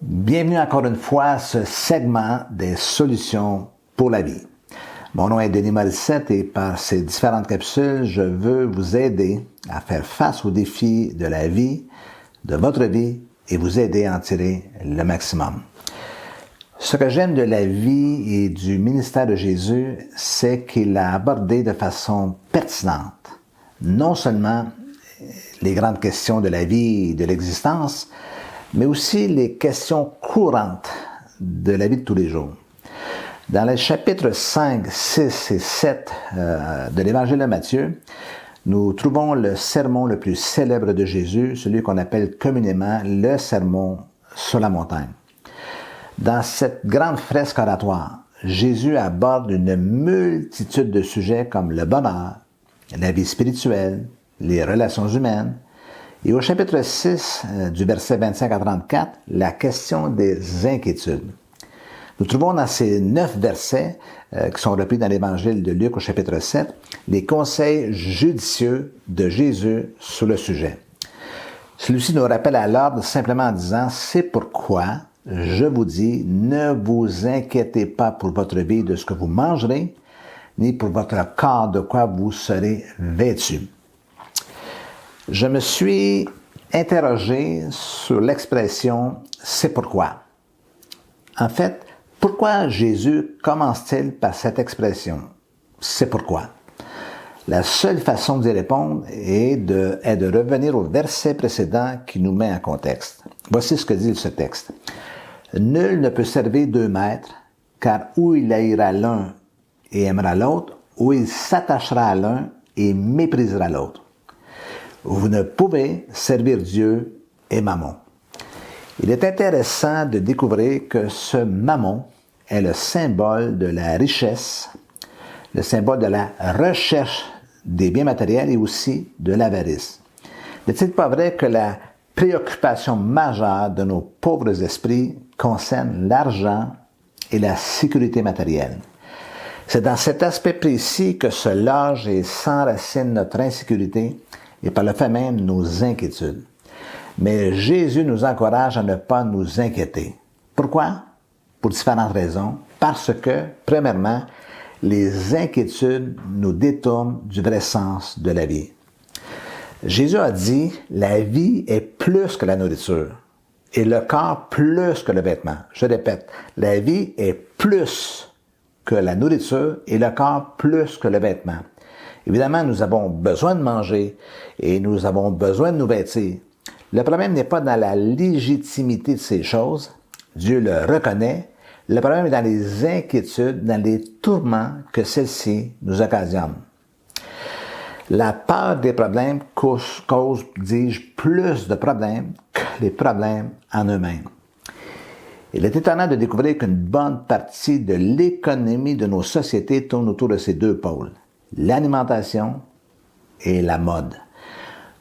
Bienvenue encore une fois à ce segment des solutions pour la vie. Mon nom est Denis Morissette et par ces différentes capsules, je veux vous aider à faire face aux défis de la vie, de votre vie et vous aider à en tirer le maximum. Ce que j'aime de la vie et du ministère de Jésus, c'est qu'il a abordé de façon pertinente non seulement les grandes questions de la vie et de l'existence, mais aussi les questions courantes de la vie de tous les jours. Dans les chapitres 5, 6 et 7 de l'Évangile de Matthieu, nous trouvons le sermon le plus célèbre de Jésus, celui qu'on appelle communément le sermon sur la montagne. Dans cette grande fresque oratoire, Jésus aborde une multitude de sujets comme le bonheur, la vie spirituelle, les relations humaines, et au chapitre 6, du verset 25 à 34, la question des inquiétudes. Nous trouvons dans ces 9 versets, qui sont repris dans l'Évangile de Luc au chapitre 7, les conseils judicieux de Jésus sur le sujet. Celui-ci nous rappelle à l'ordre simplement en disant « C'est pourquoi je vous dis, ne vous inquiétez pas pour votre vie de ce que vous mangerez, ni pour votre corps de quoi vous serez vêtus. » Je me suis interrogé sur l'expression « c'est pourquoi ». En fait, pourquoi Jésus commence-t-il par cette expression « c'est pourquoi ». La seule façon d'y répondre est de revenir au verset précédent qui nous met en contexte. Voici ce que dit ce texte. « Nul ne peut servir 2 maîtres, car ou il haïra l'un et aimera l'autre, ou il s'attachera à l'un et méprisera l'autre. Vous ne pouvez servir Dieu et Mammon. » Il est intéressant de découvrir que ce Mammon est le symbole de la richesse, le symbole de la recherche des biens matériels et aussi de l'avarice. N'est-il pas vrai que la préoccupation majeure de nos pauvres esprits concerne l'argent et la sécurité matérielle? C'est dans cet aspect précis que se loge et s'enracine notre insécurité et par le fait même nos inquiétudes. Mais Jésus nous encourage à ne pas nous inquiéter. Pourquoi? Pour différentes raisons. Parce que, premièrement, les inquiétudes nous détournent du vrai sens de la vie. Jésus a dit, la vie est plus que la nourriture et le corps plus que le vêtement. Je répète, la vie est plus que la nourriture et le corps plus que le vêtement. Évidemment, nous avons besoin de manger et nous avons besoin de nous vêtir. Le problème n'est pas dans la légitimité de ces choses. Dieu le reconnaît. Le problème est dans les inquiétudes, dans les tourments que celles-ci nous occasionnent. La peur des problèmes cause, dis-je, plus de problèmes que les problèmes en eux-mêmes. Il est étonnant de découvrir qu'une bonne partie de l'économie de nos sociétés tourne autour de ces 2 pôles. L'alimentation et la mode.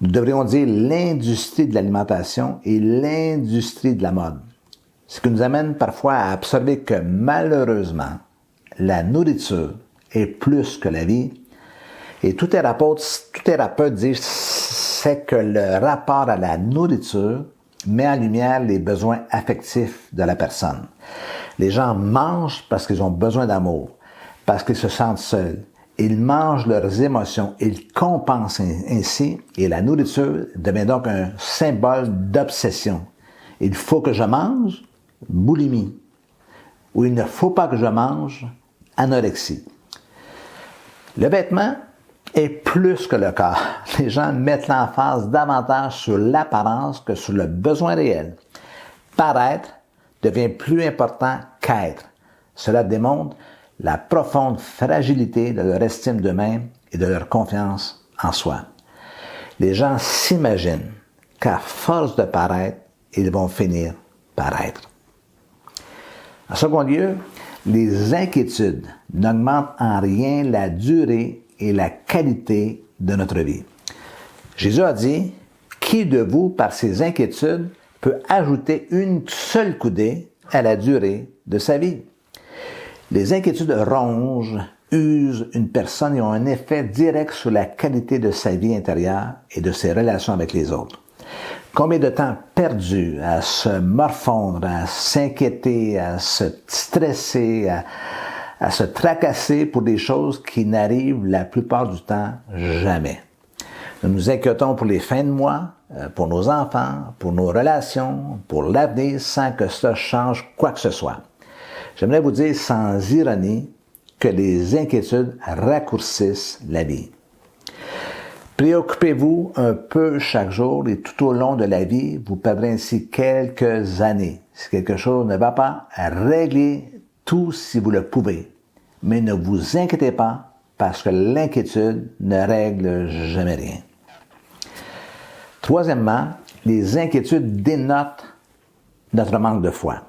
Nous devrions dire l'industrie de l'alimentation et l'industrie de la mode. Ce qui nous amène parfois à observer que malheureusement, la nourriture est plus que la vie. Et tout thérapeute dit c'est que le rapport à la nourriture met en lumière les besoins affectifs de la personne. Les gens mangent parce qu'ils ont besoin d'amour, parce qu'ils se sentent seuls. Ils mangent leurs émotions, ils compensent ainsi, et la nourriture devient donc un symbole d'obsession. Il faut que je mange, boulimie. Ou il ne faut pas que je mange, anorexie. Le vêtement est plus que le corps. Les gens mettent l'emphase davantage sur l'apparence que sur le besoin réel. Paraître devient plus important qu'être. Cela démontre la profonde fragilité de leur estime d'eux-mêmes et de leur confiance en soi. Les gens s'imaginent qu'à force de paraître, ils vont finir par être. En second lieu, les inquiétudes n'augmentent en rien la durée et la qualité de notre vie. Jésus a dit, « Qui de vous, par ses inquiétudes, peut ajouter une seule coudée à la durée de sa vie? » Les inquiétudes rongent, usent une personne et ont un effet direct sur la qualité de sa vie intérieure et de ses relations avec les autres. Combien de temps perdu à se morfondre, à s'inquiéter, à se stresser, à se tracasser pour des choses qui n'arrivent la plupart du temps jamais. Nous nous inquiétons pour les fins de mois, pour nos enfants, pour nos relations, pour l'avenir, sans que cela change quoi que ce soit. J'aimerais vous dire sans ironie que les inquiétudes raccourcissent la vie. Préoccupez-vous un peu chaque jour et tout au long de la vie, vous perdrez ainsi quelques années. Si quelque chose ne va pas, réglez tout si vous le pouvez. Mais ne vous inquiétez pas parce que l'inquiétude ne règle jamais rien. Troisièmement, les inquiétudes dénotent notre manque de foi.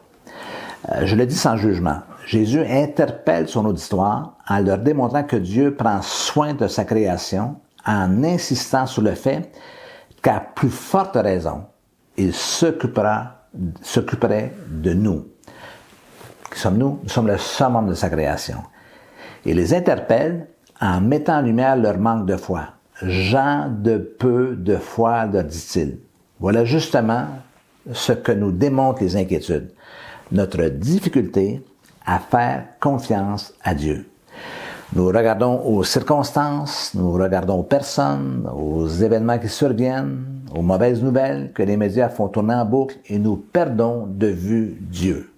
Je le dis sans jugement. Jésus interpelle son auditoire en leur démontrant que Dieu prend soin de sa création en insistant sur le fait qu'à plus forte raison, il s'occuperait de nous. Qui sommes-nous? Nous sommes le summum de sa création. Il les interpelle en mettant en lumière leur manque de foi. « Gens de peu de foi », leur dit-il. Voilà justement ce que nous démontrent les inquiétudes. Notre difficulté à faire confiance à Dieu. Nous regardons aux circonstances, nous regardons aux personnes, aux événements qui surviennent, aux mauvaises nouvelles que les médias font tourner en boucle et nous perdons de vue Dieu.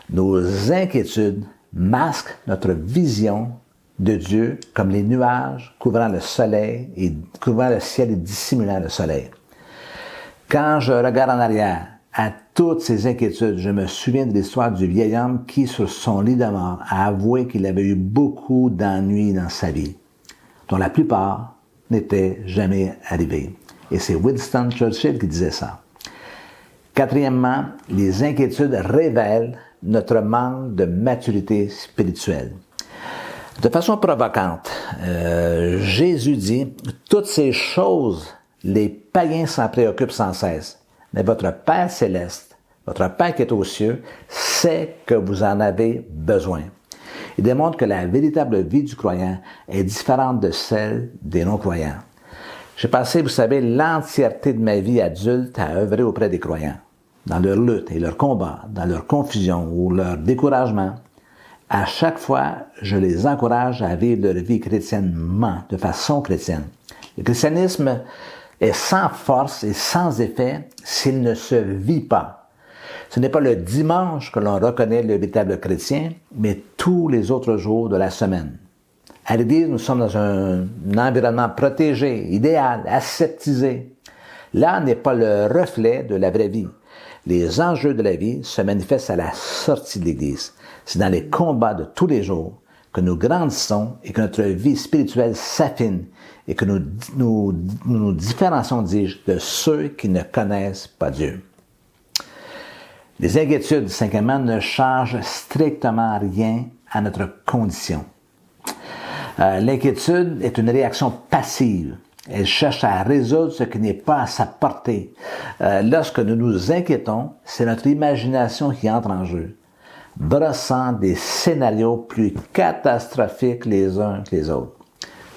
Nos inquiétudes masquent notre vision de Dieu comme les nuages couvrant le soleil et couvrant le ciel et dissimulant le soleil. Quand je regarde en arrière à toutes ces inquiétudes, je me souviens de l'histoire du vieil homme qui, sur son lit de mort, a avoué qu'il avait eu beaucoup d'ennuis dans sa vie, dont la plupart n'étaient jamais arrivés. Et c'est Winston Churchill qui disait ça. Quatrièmement, les inquiétudes révèlent notre manque de maturité spirituelle. De façon provocante, Jésus dit « Toutes ces choses, les païens s'en préoccupent sans cesse. Mais votre Père céleste, votre Père qui est aux cieux, sait que vous en avez besoin. » Il démontre que la véritable vie du croyant est différente de celle des non-croyants. J'ai passé, vous savez, l'entièreté de ma vie adulte à œuvrer auprès des croyants, dans leur lutte et leur combat, dans leur confusion ou leur découragement. À chaque fois, je les encourage à vivre leur vie chrétiennement, de façon chrétienne. Le christianisme est sans force et sans effet s'il ne se vit pas. Ce n'est pas le dimanche que l'on reconnaît le véritable chrétien, mais tous les autres jours de la semaine. À l'Église, nous sommes dans un environnement protégé, idéal, aseptisé. Là n'est pas le reflet de la vraie vie. Les enjeux de la vie se manifestent à la sortie de l'Église. C'est dans les combats de tous les jours que nous grandissons et que notre vie spirituelle s'affine et que nous différencions, dis-je, de ceux qui ne connaissent pas Dieu. Les inquiétudes, cinquièmement, ne changent strictement rien à notre condition. L'inquiétude est une réaction passive. Elle cherche à résoudre ce qui n'est pas à sa portée. Lorsque nous nous inquiétons, c'est notre imagination qui entre en jeu, brossant des scénarios plus catastrophiques les uns que les autres.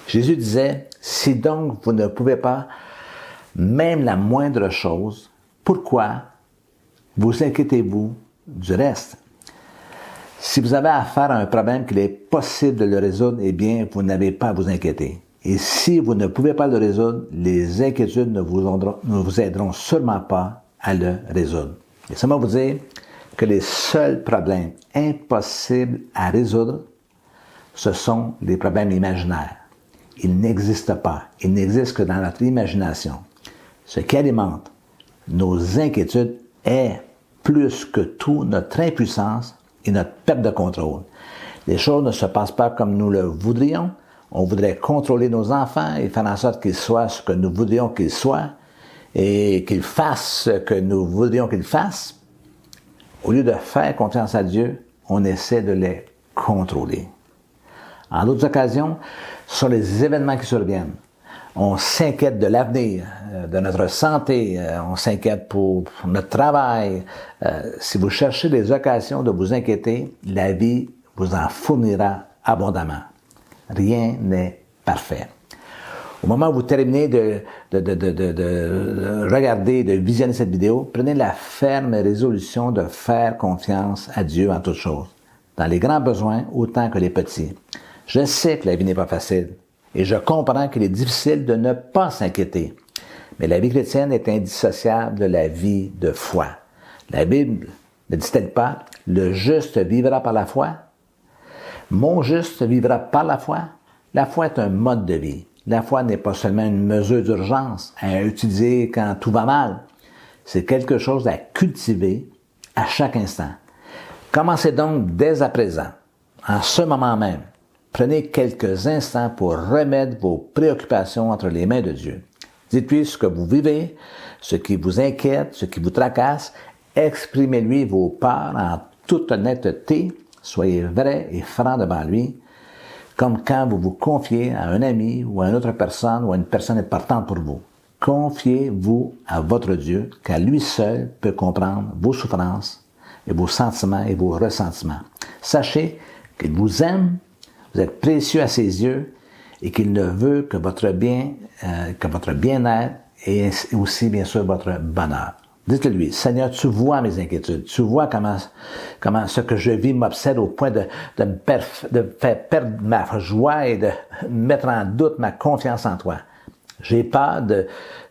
Jésus disait, « Si donc vous ne pouvez pas, même la moindre chose, pourquoi vous inquiétez-vous du reste? » Si vous avez affaire à un problème qu'il est possible de le résoudre, eh bien, vous n'avez pas à vous inquiéter. Et si vous ne pouvez pas le résoudre, les inquiétudes ne vous aideront sûrement pas à le résoudre. Laissez-moi vous dire que les seuls problèmes impossibles à résoudre, ce sont les problèmes imaginaires. Ils n'existent pas. Ils n'existent que dans notre imagination. Ce qui alimente nos inquiétudes est plus que tout notre impuissance et notre perte de contrôle. Les choses ne se passent pas comme nous le voudrions. On voudrait contrôler nos enfants et faire en sorte qu'ils soient ce que nous voudrions qu'ils soient et qu'ils fassent ce que nous voudrions qu'ils fassent. Au lieu de faire confiance à Dieu, on essaie de les contrôler. En d'autres occasions, ce sont les événements qui surviennent. On s'inquiète de l'avenir, de notre santé, on s'inquiète pour notre travail. Si vous cherchez des occasions de vous inquiéter, la vie vous en fournira abondamment. Rien n'est parfait. Au moment où vous terminez de regarder, de visionner cette vidéo, prenez la ferme résolution de faire confiance à Dieu en toutes choses, dans les grands besoins autant que les petits. Je sais que la vie n'est pas facile et je comprends qu'il est difficile de ne pas s'inquiéter. Mais la vie chrétienne est indissociable de la vie de foi. La Bible ne dit-elle pas « Le juste vivra par la foi ». Mon juste vivra par la foi. La foi est un mode de vie. La foi n'est pas seulement une mesure d'urgence à utiliser quand tout va mal. C'est quelque chose à cultiver à chaque instant. Commencez donc dès à présent, en ce moment même. Prenez quelques instants pour remettre vos préoccupations entre les mains de Dieu. Dites-lui ce que vous vivez, ce qui vous inquiète, ce qui vous tracasse. Exprimez-lui vos peurs en toute honnêteté. Soyez vrai et franc devant lui, comme quand vous vous confiez à un ami ou à une autre personne ou à une personne importante pour vous. Confiez-vous à votre Dieu, car lui seul peut comprendre vos souffrances et vos sentiments et vos ressentiments. Sachez qu'il vous aime, vous êtes précieux à ses yeux et qu'il ne veut que votre bien-être et aussi, bien sûr, votre bonheur. Dites-le-lui, Seigneur, tu vois mes inquiétudes, tu vois comment ce que je vis m'obsède au point de me faire perdre ma joie et de mettre en doute ma confiance en toi. J'ai peur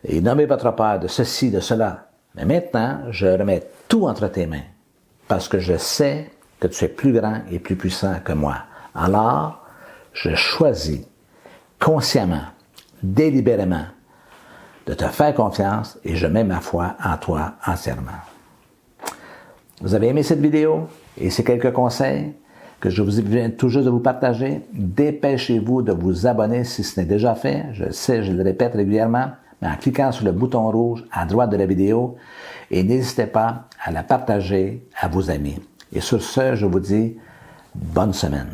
et nommez votre peur de ceci, de cela. Mais maintenant, je remets tout entre tes mains parce que je sais que tu es plus grand et plus puissant que moi. Alors, je choisis consciemment, délibérément, de te faire confiance et je mets ma foi en toi entièrement. Vous avez aimé cette vidéo et ces quelques conseils que je vous viens tout juste de vous partager? Dépêchez-vous de vous abonner si ce n'est déjà fait. Je sais, je le répète régulièrement, mais en cliquant sur le bouton rouge à droite de la vidéo et n'hésitez pas à la partager à vos amis. Et sur ce, je vous dis bonne semaine.